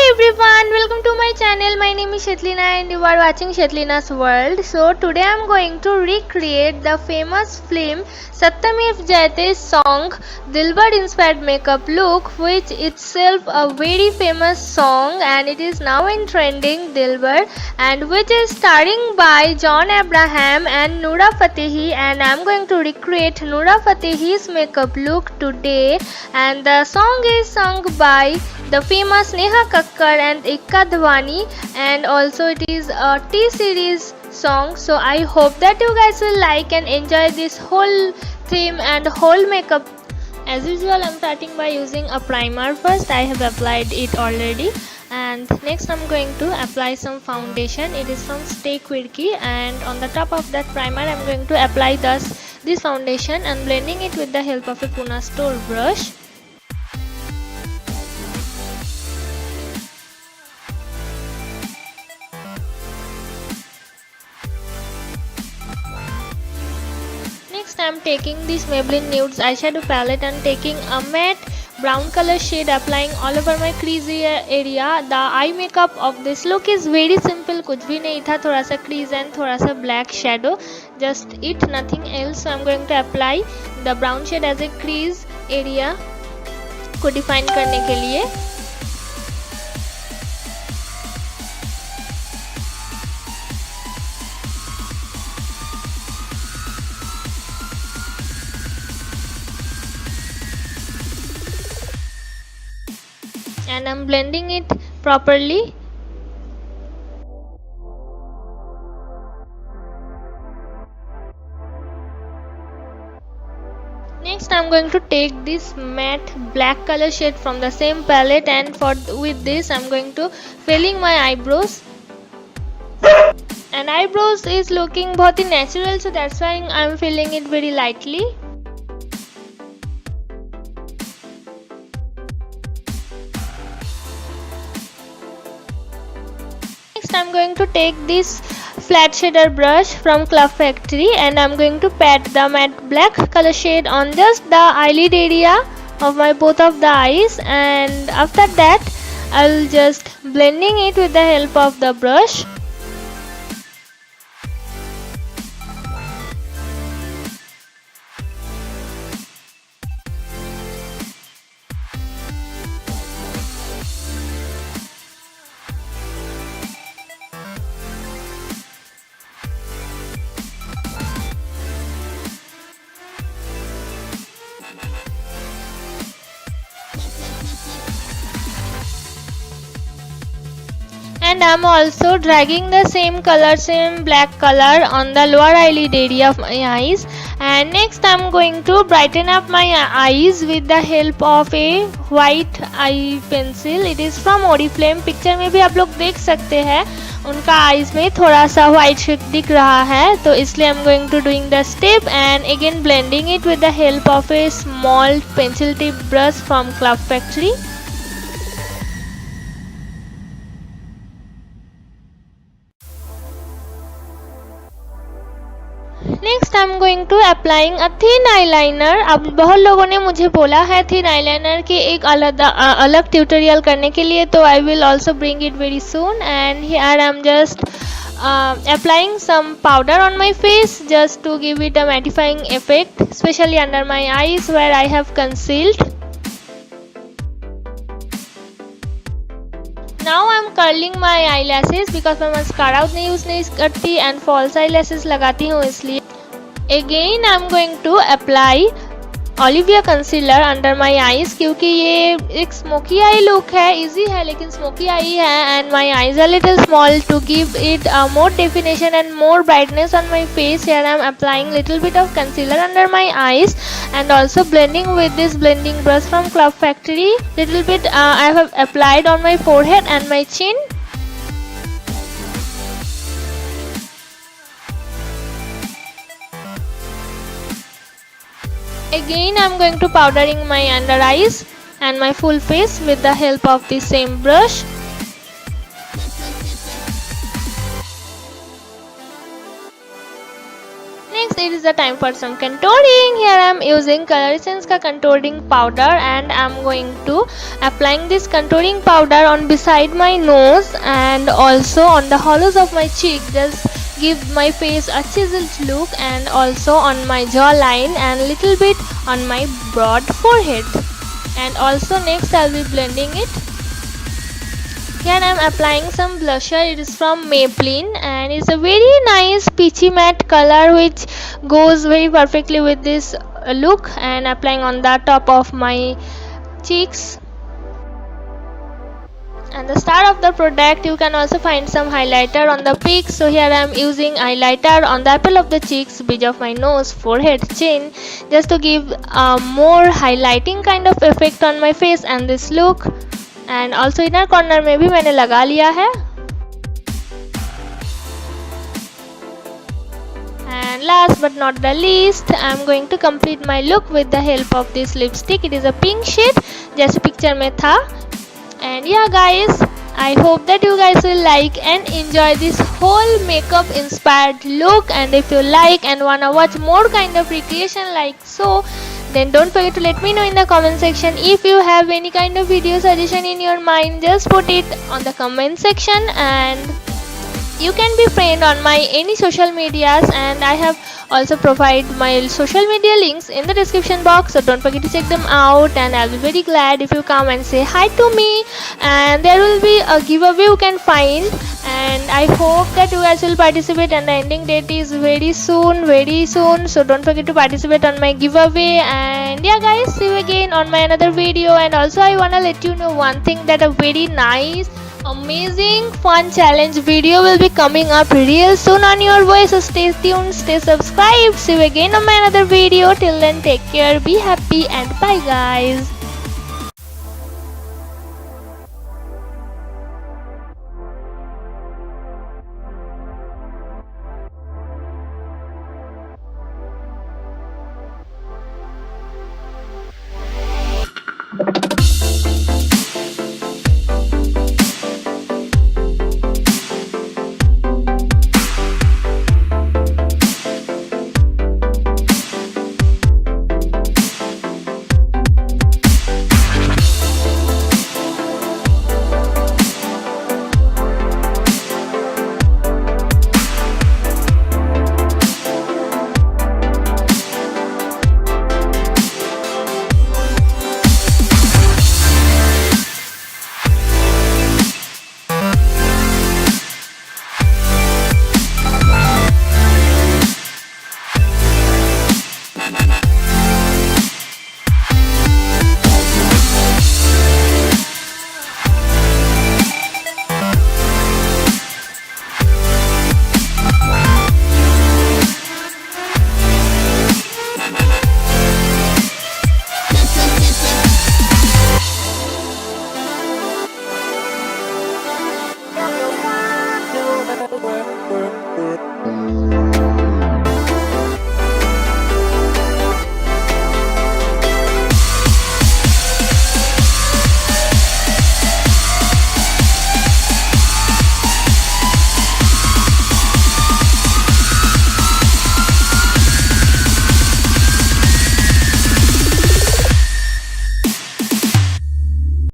everyone, welcome to my channel. My name is Swetleena and you are watching Swetlena's World. So today I am going to recreate the famous film Satyameva Jayate's song DILBAR inspired makeup look, which itself a very famous song and it is now in trending DILBAR, and which is starring by John Abraham and Nora Fatehi, and I am going to recreate Nora Fatehi's makeup look today, and the song is sung by the famous Neha Kakkar and Ikka Dhwani, and also it is a T-series song. So I hope that you guys will like and enjoy this whole theme and whole makeup. As usual, I'm starting by using a primer first. I have applied it already, and next I'm going to apply some foundation. It is from Stay Quirky, and on the top of that primer I'm going to apply this foundation and blending it with the help of a Pune store brush. Next I am taking this Maybelline Nudes eyeshadow palette and taking a matte brown color shade, applying all over my crease area. The eye makeup of this look is very simple, कुछ भी नहीं था, थोड़ा सा crease and थोड़ा सा black shadow, just it, nothing else. So I am going to apply the brown shade as a crease area को define करने के लिए. And I'm blending it properly. Next I'm going to take this matte black color shade from the same palette, and with this I'm going to filling my eyebrows. And eyebrows is looking बहुत ही natural, so that's why I'm filling it very lightly. I'm going to take this flat shader brush from Club Factory and I'm going to pat the matte black color shade on just the eyelid area of my both of the eyes, and after that I'll just blending it with the help of the brush. And I'm also dragging the same black color on the lower eyelid area of my eyes. And next I'm going to brighten up my eyes with the help of a white eye pencil. It is from Oriflame. Picture में भी आप लोग देख सकते हैं उनका eyes में थोड़ा सा white शेड दिख रहा है, तो इसलिए I'm going to doing the step and again blending it with the help of a small pencil tip brush from Club Factory. Next I am going to applying a thin eyeliner. अब बहुत लोगों ने मुझे बोला है thin eyeliner के एक अलग ट्यूटोरियल करने के लिए, तो I will also bring it very soon. And here I am just applying some powder on my face just to give it a mattifying effect, especially under my eyes where I have concealed. Now I am curling my eyelashes because मैं mascara उतनी use नहीं करती and false eyelashes लगाती हूँ इसलिए. Again I am going to apply Olivia concealer under my eyes क्योंकि ये एक smoky eye look है, easy है लेकिन smoky eye है, and my eyes are little small. To give it more definition and more brightness on my face, here I am applying little bit of concealer under my eyes and also blending with this blending brush from Club Factory. Little bit I have applied on my forehead and my chin. Again I am going to powdering my under eyes and my full face with the help of the same brush. next it is the time for some contouring. Here I am using Color Essence ka contouring powder, and I am going to applying this contouring powder on beside my nose and also on the hollows of my cheek. Just give my face a chiseled look, and also on my jawline and little bit on my broad forehead. And also next I'll be blending it. Here I am applying some blusher. It is from Maybelline and it's a very nice peachy matte color which goes very perfectly with this look, and applying on the top of my cheeks. And the star of the product, you can also find some highlighter on the peaks. So here I am using highlighter on the apple of the cheeks, bridge of my nose, forehead, chin, just to give a more highlighting kind of effect on my face and this look. And also inner corner में भी मैंने लगा लिया है. And last but not the least, I am going to complete my look with the help of this lipstick. It is a pink shade जैसे picture में था. And yeah guys, I hope that you guys will like and enjoy this whole makeup inspired look. And if you like and wanna watch more kind of recreation like so, then don't forget to let me know in the comment section. If you have any kind of video suggestion in your mind, just put it on the comment section. And you can be friend on my any social medias, and I have also provide my social media links in the description box, so don't forget to check them out. And I'll be very glad if you come and say hi to me, and there will be a giveaway you can find, and I hope that you guys will participate. And the ending date is very soon, so don't forget to participate on my giveaway. And yeah guys, see you again on my another video. And also I wanna let you know one thing, that a very nice amazing fun challenge video will be coming up real soon on your voice, so stay tuned, stay subscribed. See you again on my another video. Till then, take care, be happy, and bye guys. work.